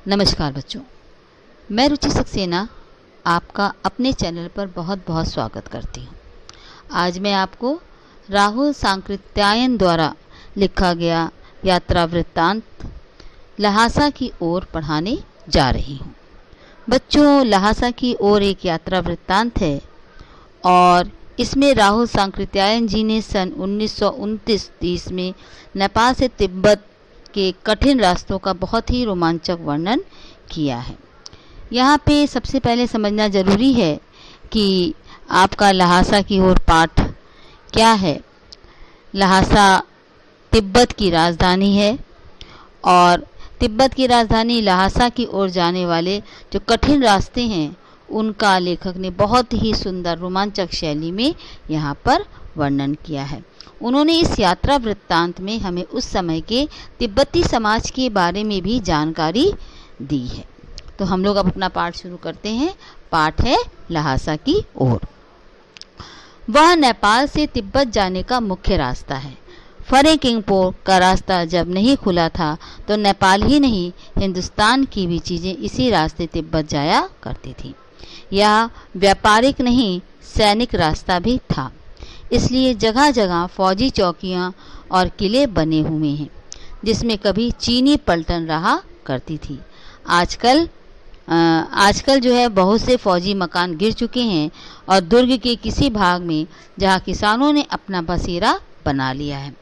नमस्कार बच्चों, मैं रुचि सक्सेना आपका अपने चैनल पर बहुत बहुत स्वागत करती हूँ। आज मैं आपको राहुल सांकृत्यायन द्वारा लिखा गया यात्रा वृत्तांत लहासा की ओर पढ़ाने जा रही हूँ। बच्चों, लहासा की ओर एक यात्रा वृत्तांत है और इसमें राहुल सांकृत्यायन जी ने सन 1929-30 में नेपाल से तिब्बत के कठिन रास्तों का बहुत ही रोमांचक वर्णन किया है। यहाँ पे सबसे पहले समझना ज़रूरी है कि आपका लहासा की ओर पाठ क्या है। लहासा तिब्बत की राजधानी है और तिब्बत की राजधानी लहासा की ओर जाने वाले जो कठिन रास्ते हैं उनका लेखक ने बहुत ही सुंदर रोमांचक शैली में यहाँ पर वर्णन किया है। उन्होंने इस यात्रा वृत्तांत में हमें उस समय के तिब्बती समाज के बारे में भी जानकारी दी है। तो हम लोग अब अपना पाठ शुरू करते हैं। पाठ है लहासा की ओर। वह नेपाल से तिब्बत जाने का मुख्य रास्ता है। फरेकिंगपो का रास्ता जब नहीं खुला था तो नेपाल ही नहीं, हिंदुस्तान की भी चीज़ें इसी रास्ते तिब्बत जाया करती थीं। यह व्यापारिक नहीं, सैनिक रास्ता भी था। इसलिए जगह जगह फौजी चौकियां और किले बने हुए हैं जिसमें कभी चीनी पलटन रहा करती थी। आजकल जो है बहुत से फौजी मकान गिर चुके हैं और दुर्ग के किसी भाग में जहां किसानों ने अपना बसेरा बना लिया है।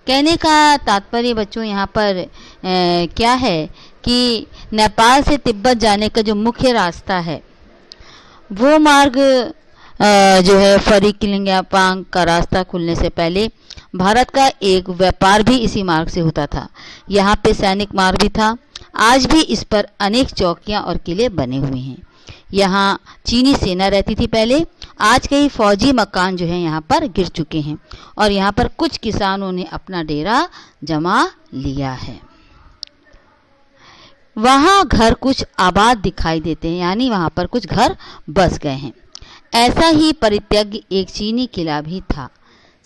कहने का तात्पर्य बच्चों यहाँ पर क्या है कि नेपाल से तिब्बत जाने का जो मुख्य रास्ता है वो मार्ग जो है फरेकिंगपांग का रास्ता खुलने से पहले भारत का एक व्यापार भी इसी मार्ग से होता था। यहाँ पे सैनिक मार्ग भी था। आज भी इस पर अनेक चौकियाँ और किले बने हुए हैं। यहाँ चीनी सेना रहती थी पहले। आज कई फौजी मकान जो है यहाँ पर गिर चुके हैं और यहाँ पर कुछ किसानों ने अपना डेरा जमा लिया है। वहाँ घर कुछ आबाद दिखाई देते हैं, यानी वहाँ पर कुछ घर बस गए हैं। ऐसा ही परित्यज्य एक चीनी किला भी था।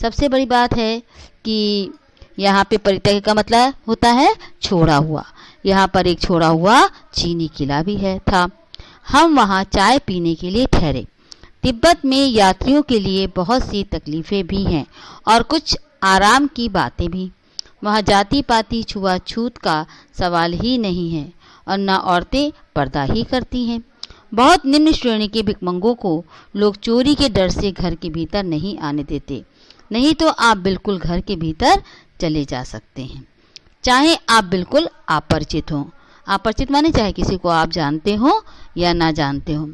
सबसे बड़ी बात है कि यहाँ पे परित्यज्य का मतलब होता है छोड़ा हुआ। यहाँ पर एक छोड़ा हुआ चीनी किला भी था। हम वहाँ चाय पीने के लिए ठहरे। तिब्बत में यात्रियों के लिए बहुत सी तकलीफ़ें भी हैं और कुछ आराम की बातें भी। वहाँ जाति पाति छुआछूत का सवाल ही नहीं है और न औरतें पर्दा ही करती हैं। बहुत निम्न श्रेणी के भिखमंगों को लोग चोरी के डर से घर के भीतर नहीं आने देते, नहीं तो आप बिल्कुल घर के भीतर चले जा सकते हैं, चाहे आप बिल्कुल अपरिचित हों। अपरिचित माने चाहे किसी को आप जानते हो या ना जानते हो,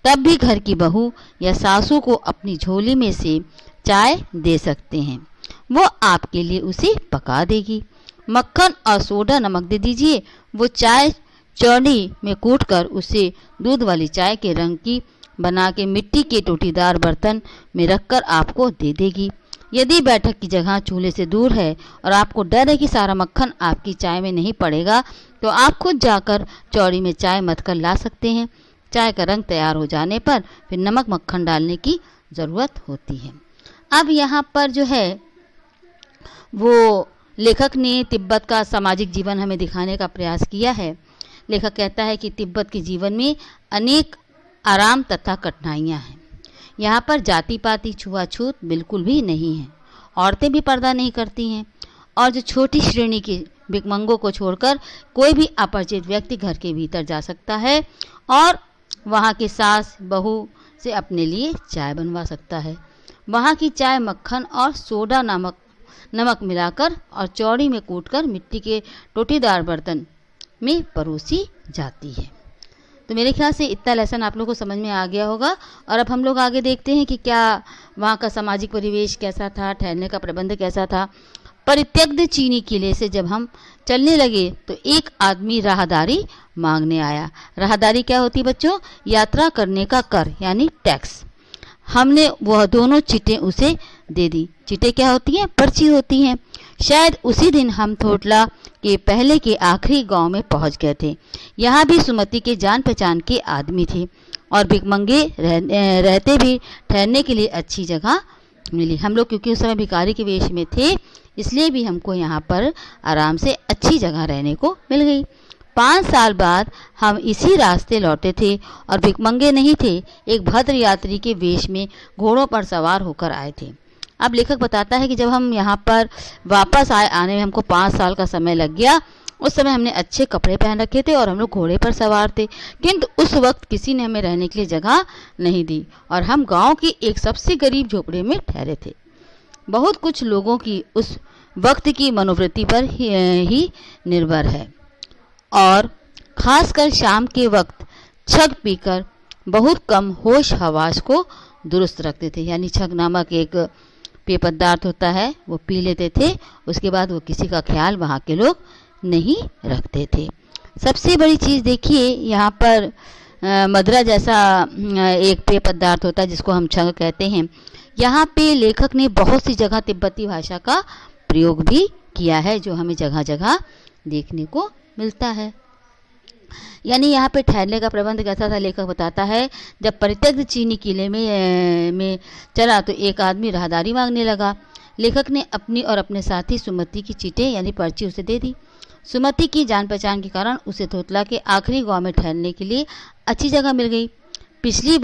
तब भी घर की बहू या सासू को अपनी झोली में से चाय दे सकते हैं। वो आपके लिए उसे पका देगी। मक्खन और सोडा नमक दे दीजिए। वो चाय चौड़ी में कूटकर उसे दूध वाली चाय के रंग की बना के मिट्टी के टोटीदार बर्तन में रखकर आपको दे देगी। यदि बैठक की जगह चूल्हे से दूर है और आपको डर है कि सारा मक्खन आपकी चाय में नहीं पड़ेगा, तो आप खुद जाकर चौड़ी में चाय मथ कर ला सकते हैं। चाय का रंग तैयार हो जाने पर फिर नमक मक्खन डालने की ज़रूरत होती है। अब यहाँ पर जो है वो लेखक ने तिब्बत का सामाजिक जीवन हमें दिखाने का प्रयास किया है। लेखक कहता है कि तिब्बत के जीवन में अनेक आराम तथा कठिनाइयाँ हैं। यहाँ पर जाति पाति छुआछूत बिल्कुल भी नहीं है। औरतें भी पर्दा नहीं करती हैं और जो छोटी श्रेणी के भिखमंगों को छोड़कर कोई भी अपरिचित व्यक्ति घर के भीतर जा सकता है और वहाँ के सास बहू से अपने लिए चाय बनवा सकता है। वहाँ की चाय मक्खन और सोडा नमक मिलाकर और चौड़ी में कूटकर मिट्टी के टोटीदार बर्तन में परोसी जाती है। तो मेरे ख्याल से इतना लेसन आप लोगों को समझ में आ गया होगा। और अब हम लोग आगे देखते हैं कि क्या वहाँ का सामाजिक परिवेश कैसा था, ठहरने का प्रबंध कैसा था। परित्यक्त चीनी किले से जब हम चलने लगे तो एक आदमी राहदारी मांगने आया। राहदारी क्या होती बच्चों? यात्रा करने का कर यानी टैक्स। हमने वह दोनों चिटें उसे दे दी। चिटें क्या होती हैं? पर्ची होती हैं। शायद उसी दिन हम थोटला के पहले के आखिरी गांव में पहुंच गए थे। यहाँ भी सुमति के जान पहचान के आदमी थे और भिखमंगे रहते भी ठहरने के लिए अच्छी जगह मिली। हम लोग क्योंकि उस समय भिखारी के वेश में थे, इसलिए भी हमको यहाँ पर आराम से अच्छी जगह रहने को मिल गई। 5 साल बाद हम इसी रास्ते लौटे थे और भिखमंगे नहीं थे, एक भद्र यात्री के वेश में घोड़ों पर सवार होकर आए थे। अब लेखक बताता है कि जब हम यहाँ पर वापस आने में हमको 5 साल का समय लग गया। उस समय हमने अच्छे कपड़े पहन रखे थे और हम लोग घोड़े पर सवार थे, किंतु उस वक्त किसी ने हमें रहने के लिए जगह नहीं दी और हम गांव की एक सबसे गरीब झोपड़ी में ठहरे थे। बहुत कुछ लोगों की उस वक्त की मनोवृत्ति पर ही निर्भर है और खासकर शाम के वक्त छग पीकर बहुत कम होश हवास को दुरुस्त रखते थे। यानी छग नामक एक पेय पदार्थ होता है, वो पी लेते थे। उसके बाद वो किसी का ख्याल वहाँ के लोग नहीं रखते थे। सबसे बड़ी चीज़ देखिए, यहाँ पर मदरा जैसा एक पेय पदार्थ होता है जिसको हम छग कहते हैं। यहाँ पे लेखक ने बहुत सी जगह तिब्बती भाषा का प्रयोग भी किया है, जो हमें जगह जगह देखने को मिलता है। यानी यहाँ पे ठहरने का प्रबंध कैसा था, लेखक बताता है। जब परित्यक्त चीनी किले में चला तो एक आदमी राहदारी मांगने लगा। लेखक ने अपनी और अपने साथी सुमति की चीटें यानी पर्ची उसे दे दी। सुमति की जान पहचान के कारण उसे थोतला के आखिरी गांव में ठहरने के लिए अच्छी जगह मिल गई। पिछली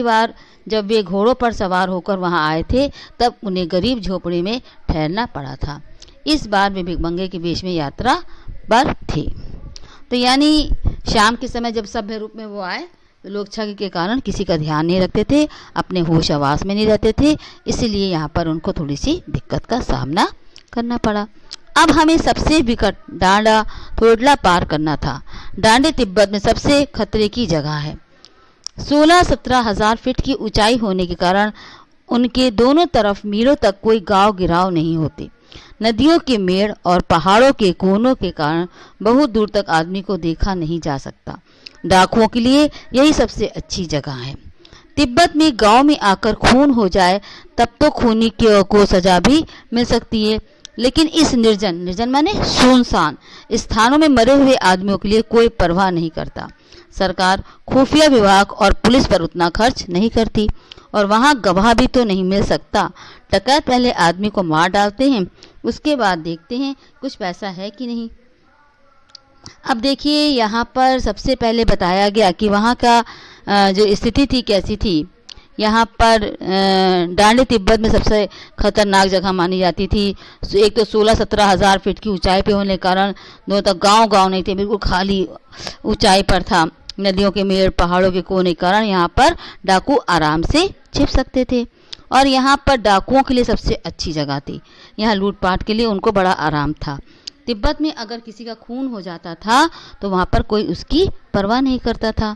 बार जब वे घोड़ों पर सवार होकर वहां आए थे तब उन्हें गरीब झोपड़ी में ठहरना पड़ा था। इस बार वे भिखमंगे के वेश में यात्रा पर थे। तो यानी शाम के समय जब सभ्य रूप में वो आए तो लोग छग के कारण किसी का ध्यान नहीं रखते थे, अपने होश आवास में नहीं रहते थे, इसलिए यहाँ पर उनको थोड़ी सी दिक्कत का सामना करना पड़ा। अब हमें सबसे विकट डांडा थोडला पार करना था। डांडे तिब्बत में सबसे खतरे की जगह है। 16-17 हज़ार फीट की ऊंचाई होने के कारण उनके दोनों तरफ मीलों तक कोई गांव गिराव नहीं होते। नदियों के मेड़ और पहाड़ों के कोनों के कारण बहुत दूर तक आदमी को देखा नहीं जा सकता। डाकुओं के लिए यही सबसे अच्छी जगह है। तिब्बत में गांव में आकर खून हो जाए तब तो खूनी को सजा भी मिल सकती है, लेकिन इस निर्जन माने सुनसान स्थानों में मरे हुए आदमियों के लिए कोई परवाह नहीं करता। सरकार खुफिया विभाग और पुलिस पर उतना खर्च नहीं करती और वहाँ गवाह भी तो नहीं मिल सकता। डकैत पहले आदमी को मार डालते हैं, उसके बाद देखते हैं कुछ पैसा है कि नहीं। अब देखिए, यहाँ पर सबसे पहले बताया गया कि वहाँ का जो स्थिति थी कैसी थी। यहाँ पर डांडी तिब्बत में सबसे खतरनाक जगह मानी जाती थी। एक तो 16-17 हज़ार फीट की ऊंचाई पे होने के कारण दोनों तक गांव नहीं थे, बिल्कुल खाली ऊंचाई पर था। नदियों के मेड़ पहाड़ों के कोने के कारण यहाँ पर डाकू आराम से छिप सकते थे और यहाँ पर डाकुओं के लिए सबसे अच्छी जगह थी। यहाँ लूटपाट के लिए उनको बड़ा आराम था। तिब्बत में अगर किसी का खून हो जाता था तो वहाँ पर कोई उसकी परवाह नहीं करता था।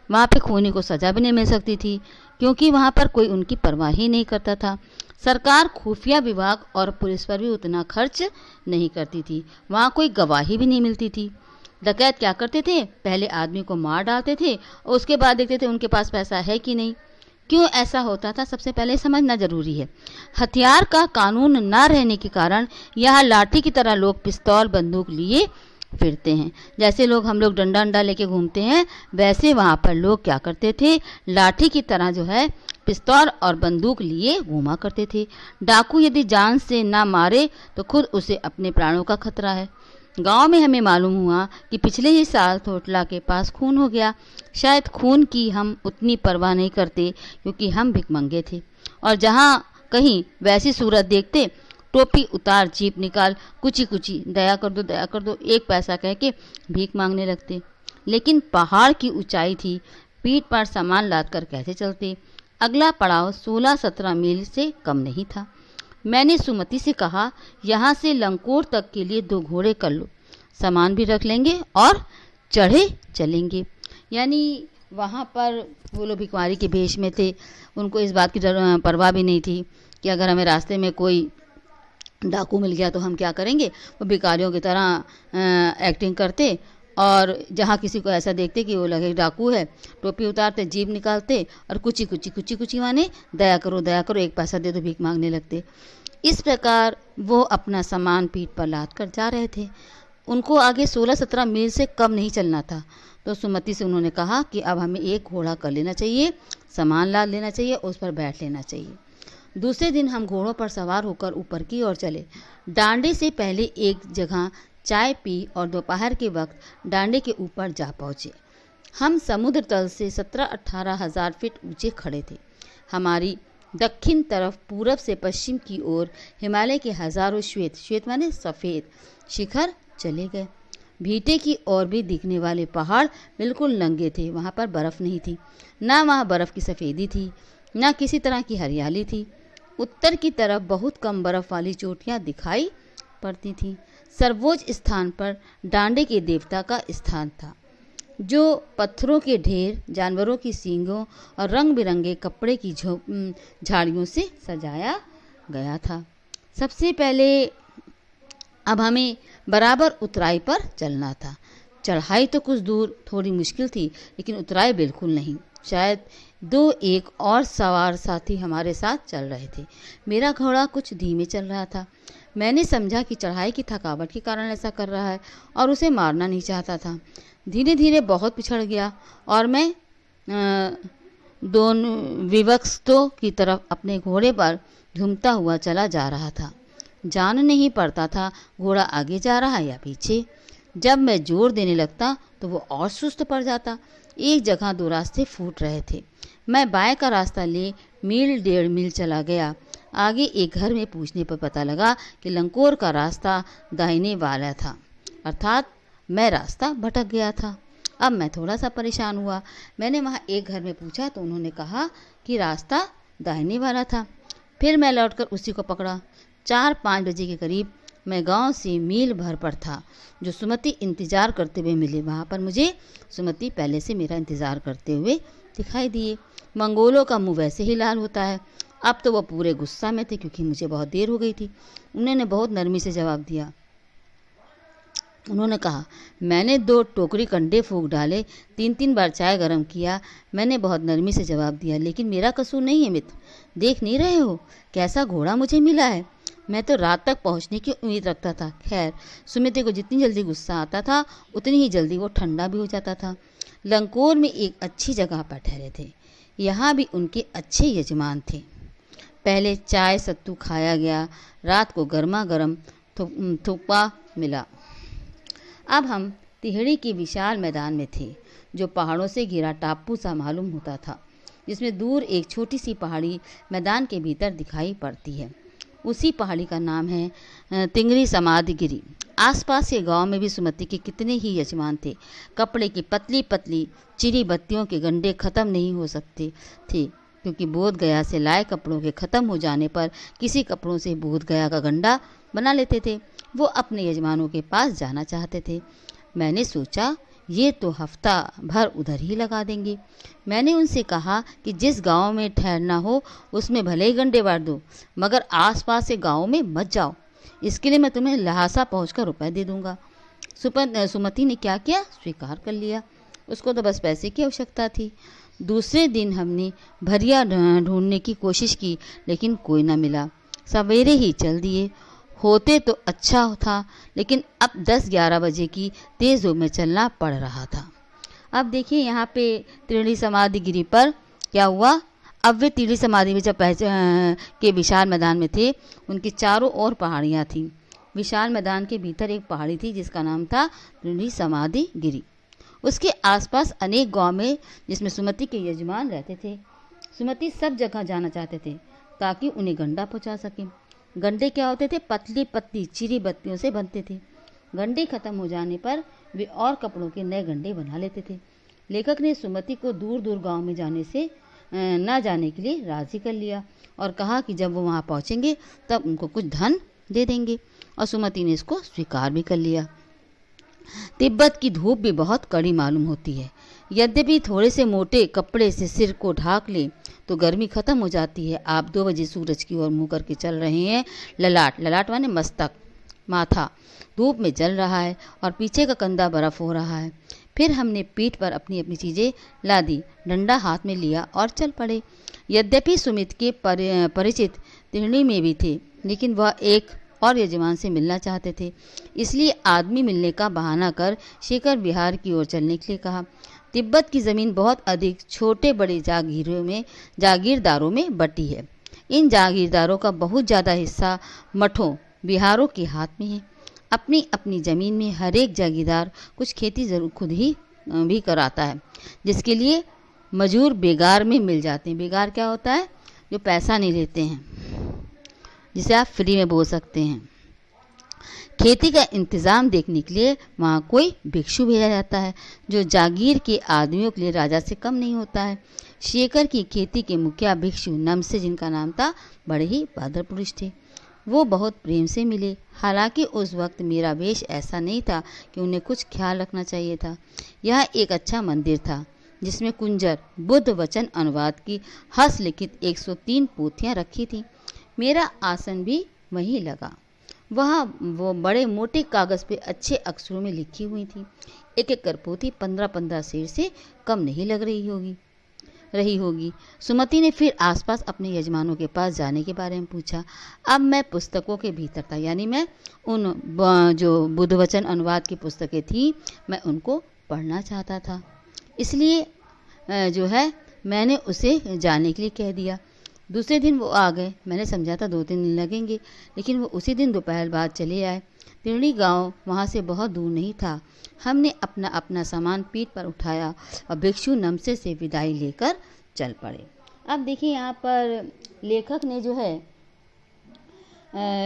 वहाँ पे खूनी को सज़ा भी नहीं मिल सकती थी क्योंकि वहाँ पर कोई उनकी परवाह ही नहीं करता था। सरकार खुफिया विभाग और पुलिस पर भी उतना खर्च नहीं करती थी। वहाँ कोई गवाही भी नहीं मिलती थी। डकैत क्या करते थे, पहले आदमी को मार डालते थे और उसके बाद देखते थे उनके पास पैसा है कि नहीं। क्यों ऐसा होता था, सबसे पहले समझना जरूरी है। हथियार का कानून ना रहने के कारण यहाँ लाठी की तरह लोग पिस्तौल बंदूक लिए फिरते हैं। जैसे हम लोग डंडा लेके घूमते हैं, वैसे वहाँ पर लोग क्या करते थे, लाठी की तरह जो है पिस्तौल और बंदूक लिए घूमा करते थे। डाकू यदि जान से ना मारे तो खुद उसे अपने प्राणों का खतरा है। गांव में हमें मालूम हुआ कि पिछले ही साल थोटला के पास खून हो गया। शायद खून की हम उतनी परवाह नहीं करते क्योंकि हम भिखमंगे थे और जहाँ कहीं वैसी सूरत देखते टोपी उतार जीप निकाल कुची दया कर दो 1 पैसा कह के भीख मांगने लगते। लेकिन पहाड़ की ऊंचाई थी, पीठ पर सामान लाद कर कैसे चलते। अगला पड़ाव 16-17 मील से कम नहीं था। मैंने सुमति से कहा, यहाँ से लंकोर तक के लिए 2 घोड़े कर लो, सामान भी रख लेंगे और चढ़े चलेंगे। यानी वहाँ पर वो लोग भिखारी के भेष में थे, उनको इस बात की परवाह भी नहीं थी कि अगर हमें रास्ते में कोई डाकू मिल गया तो हम क्या करेंगे। वो भिखारियों की तरह एक्टिंग करते और जहाँ किसी को ऐसा देखते कि वो लगे डाकू है, टोपी उतारते जीभ निकालते और कुची माने दया करो 1 पैसा दे दो, भीख मांगने लगते। इस प्रकार वो अपना सामान पीठ पर लाद कर जा रहे थे। उनको आगे 16-17 मील से कम नहीं चलना था। तो सुमति से उन्होंने कहा कि अब हमें 1 घोड़ा कर लेना चाहिए, सामान लाद लेना चाहिए, उस पर बैठ लेना चाहिए। दूसरे दिन हम घोड़ों पर सवार होकर ऊपर की ओर चले। डांडे से पहले एक जगह चाय पी और दोपहर के वक्त डांडे के ऊपर जा पहुँचे। हम समुद्र तल से 17-18 हज़ार फीट ऊंचे खड़े थे। हमारी दक्षिण तरफ पूरब से पश्चिम की ओर हिमालय के हजारों श्वेत माने सफ़ेद शिखर चले गए। भीटे की ओर भी दिखने वाले पहाड़ बिल्कुल नंगे थे। वहाँ पर बर्फ़ नहीं थी, ना वहाँ बर्फ़ की सफ़ेदी थी, ना किसी तरह की हरियाली थी। उत्तर की तरफ बहुत कम बर्फ़ वाली चोटियाँ दिखाई पड़ती थीं। सर्वोच्च स्थान पर डांडे के देवता का स्थान था, जो पत्थरों के ढेर, जानवरों की सींगों और रंग बिरंगे कपड़े की झाड़ियों से सजाया गया था। सबसे पहले अब हमें बराबर उतराई पर चलना था। चढ़ाई तो कुछ दूर थोड़ी मुश्किल थी, लेकिन उतराई बिल्कुल नहीं। शायद 2-1 और सवार साथी हमारे साथ चल रहे थे। मेरा घोड़ा कुछ धीमे चल रहा था। मैंने समझा कि चढ़ाई की थकावट के कारण ऐसा कर रहा है और उसे मारना नहीं चाहता था। धीरे धीरे बहुत पिछड़ गया और मैं दोनों विवक्षों की तरफ अपने घोड़े पर झूमता हुआ चला जा रहा था। जान नहीं पड़ता था घोड़ा आगे जा रहा है या पीछे। जब मैं जोर देने लगता तो वो और सुस्त पड़ जाता। एक जगह 2 रास्ते फूट रहे थे। मैं बाएं का रास्ता ले 1.5 मील चला गया। आगे एक घर में पूछने पर पता लगा कि लंकोर का रास्ता दाहिने वाला था, अर्थात मैं रास्ता भटक गया था। अब मैं थोड़ा सा परेशान हुआ। मैंने वहाँ एक घर में पूछा तो उन्होंने कहा कि रास्ता दाहिने वाला था। फिर मैं लौटकर उसी को पकड़ा। 4-5 बजे के करीब मैं गांव से मील भर पर था, जो सुमति इंतज़ार करते हुए मिले। वहाँ पर मुझे सुमति पहले से मेरा इंतज़ार करते हुए दिखाई दिए। मंगोलों का मुँह वैसे ही लाल होता है। अब तो वह पूरे गुस्सा में थे, क्योंकि मुझे बहुत देर हो गई थी। उन्होंने बहुत नरमी से जवाब दिया। उन्होंने कहा, मैंने 2 टोकरी कंडे फूंक डाले, 3-3 बार चाय गर्म किया। मैंने बहुत नरमी से जवाब दिया, लेकिन मेरा कसूर नहीं है मित्र। देख नहीं रहे हो कैसा घोड़ा मुझे मिला है? मैं तो रात तक पहुंचने की उम्मीद रखता था। खैर, सुमिति को जितनी जल्दी गुस्सा आता था उतनी ही जल्दी वो ठंडा भी हो जाता था। लंकोर में एक अच्छी जगह पर ठहरे थे। यहाँ भी उनके अच्छे यजमान थे। पहले चाय सत्तू खाया गया। रात को गर्मा गर्म थुप्पा मिला। अब हम तिहड़ी के विशाल मैदान में थे, जो पहाड़ों से घिरा टापू सा मालूम होता था, जिसमें दूर एक छोटी सी पहाड़ी मैदान के भीतर दिखाई पड़ती है। उसी पहाड़ी का नाम है तिंगरी समाधि गिरी। आसपास के गांव में भी सुमति के कितने ही यजमान थे। कपड़े की पतली पतली चिरी बत्तियों के गंडे खत्म नहीं हो सकते थे, क्योंकि बोध गया से लाए कपड़ों के ख़त्म हो जाने पर किसी कपड़ों से बोध गया का गंडा बना लेते थे। वो अपने यजमानों के पास जाना चाहते थे। मैंने सोचा ये तो हफ्ता भर उधर ही लगा देंगे। मैंने उनसे कहा कि जिस गांव में ठहरना हो उसमें भले ही गंडे बांट दो, मगर आसपास के गाँव में मत जाओ। इसके लिए मैं तुम्हें लहासा पहुँचकर रुपए दे दूँगा। सुमति ने क्या किया, स्वीकार कर लिया। उसको तो बस पैसे की आवश्यकता थी। दूसरे दिन हमने भरिया ढूंढने की कोशिश की, लेकिन कोई न मिला। सवेरे ही चल दिए होते तो अच्छा था, लेकिन अब 10-11 बजे की तेज़ धूप में चलना पड़ रहा था। अब देखिए यहाँ पे तिहड़ी समाधि गिरी पर क्या हुआ। अब वे तिहड़ी समाधि में जब के विशाल मैदान में थे, उनकी चारों ओर पहाड़ियाँ थीं। विशाल मैदान के भीतर एक पहाड़ी थी जिसका नाम था तिहड़ी समाधि गिरी। उसके आसपास अनेक गांव में, जिसमें सुमति के यजमान रहते थे। सुमति सब जगह जाना चाहते थे ताकि उन्हें गंडा पहुंचा सकें। गंडे क्या होते थे, पतली पतली चिरी बत्तियों से बनते थे। गंडे खत्म हो जाने पर वे और कपड़ों के नए गंडे बना लेते थे। लेखक ने सुमति को दूर दूर गांव में जाने से न जाने के लिए राजी कर लिया और कहा कि जब वो वहाँ पहुँचेंगे तब उनको कुछ धन दे देंगे, और सुमति ने इसको स्वीकार भी कर लिया। तिब्बत की धूप भी बहुत कड़ी मालूम होती है। यद्यपि थोड़े से मोटे कपड़े से सिर को ढाक ले तो गर्मी खत्म हो जाती है। आप 2 बजे सूरज की ओर मुँह करके चल रहे हैं। ललाट माने मस्तक, माथा धूप में जल रहा है और पीछे का कंधा बर्फ हो रहा है। फिर हमने पीठ पर अपनी अपनी चीज़ें ला दी, डंडा हाथ में लिया और चल पड़े। यद्यपि सुमित के परिचित तिहड़ी में भी थे, लेकिन वह एक और यजमान से मिलना चाहते थे। इसलिए आदमी मिलने का बहाना कर शेखर विहार की ओर चलने के लिए कहा। तिब्बत की ज़मीन बहुत अधिक छोटे बड़े जागीरदारों में बटी है। इन जागीरदारों का बहुत ज़्यादा हिस्सा मठों, बिहारों के हाथ में है। अपनी अपनी ज़मीन में हर एक जागीरदार कुछ खेती ज़रूर खुद ही भी कराता है, जिसके लिए मजूर बेगार में मिल जाते हैं। बेगार क्या होता है? जो पैसा नहीं लेते हैं, जिसे आप फ्री में बोल सकते हैं। खेती का इंतज़ाम देखने के लिए वहाँ कोई भिक्षु भेजा जाता है, जो जागीर के आदमियों के लिए राजा से कम नहीं होता है। शेखर की खेती के मुखिया भिक्षु नमसे, जिनका नाम था, बड़े ही बहादुर पुरुष थे। वो बहुत प्रेम से मिले। हालांकि उस वक्त मेरा वेश ऐसा नहीं था कि उन्हें कुछ ख्याल रखना चाहिए था। यह एक अच्छा मंदिर था, जिसमें कुंजर बुद्ध वचन अनुवाद की हस्तलिखित 103 पोथियाँ रखी थीं। मेरा आसन भी वहीं लगा। वहाँ वो बड़े मोटे कागज़ पे अच्छे अक्षरों में लिखी हुई थी। एक एक कर पोथी 15-15 शेर से कम नहीं लग रही होगी। सुमति ने फिर आसपास अपने यजमानों के पास जाने के बारे में पूछा। अब मैं पुस्तकों के भीतर था, यानी मैं उन जो बुद्ध वचन अनुवाद की पुस्तकें थी, मैं उनको पढ़ना चाहता था। इसलिए जो है मैंने उसे जाने के लिए कह दिया। दूसरे दिन वो आ गए। मैंने समझा था 2-3 दिन लगेंगे, लेकिन वो उसी दिन दोपहर बाद चले आए। तिरणी गांव वहाँ से बहुत दूर नहीं था। हमने अपना अपना सामान पीठ पर उठाया और भिक्षु नमसे से विदाई लेकर चल पड़े। अब देखिए, यहाँ पर लेखक ने जो है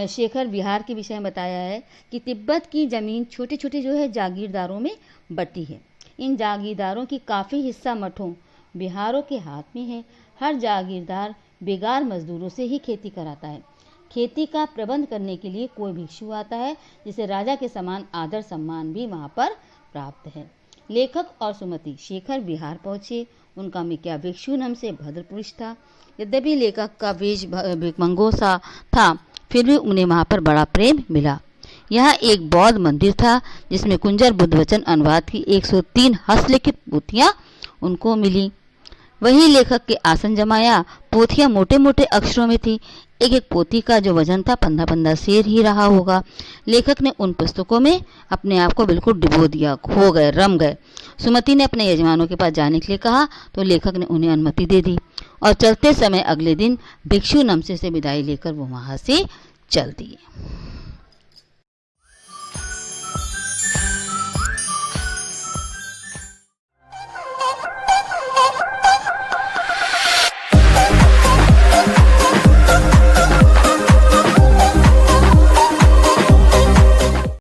शेखर विहार के विषय में बताया है कि तिब्बत की ज़मीन छोटे छोटे जो है जागीरदारों में बटी है। इन जागीरदारों की काफ़ी हिस्सा मठों बिहारों के हाथ में है। हर जागीरदार बेगार मजदूरों से ही खेती कराता है। खेती का प्रबंध करने के लिए कोई भिक्षु आता है, जिसे राजा के समान आदर सम्मान भी वहाँ पर प्राप्त है। लेखक और सुमति शेखर विहार पहुँचे। उनका मुखिया भिक्षु नमसे भद्र पुरुष था। यद्यपि लेखक का वेश भिखमंगों सा था, फिर भी उन्हें वहाँ पर बड़ा प्रेम मिला। यहाँ एक बौद्ध मंदिर था, जिसमें कुंजर बुद्ध वचन अनुवाद की 103 हस्तलिखित पोथियाँ उनको मिली। वहीं लेखक के आसन जमाया। पोथियाँ मोटे मोटे अक्षरों में थी। एक एक पोथी का जो वजन था 15-15 शेर ही रहा होगा। लेखक ने उन पुस्तकों में अपने आप को बिल्कुल डुबो दिया, खो गए, रम गए। सुमति ने अपने यजमानों के पास जाने के लिए कहा तो लेखक ने उन्हें अनुमति दे दी और चलते समय अगले दिन भिक्षु नमसे से विदाई लेकर वो वहाँ से चल दिए।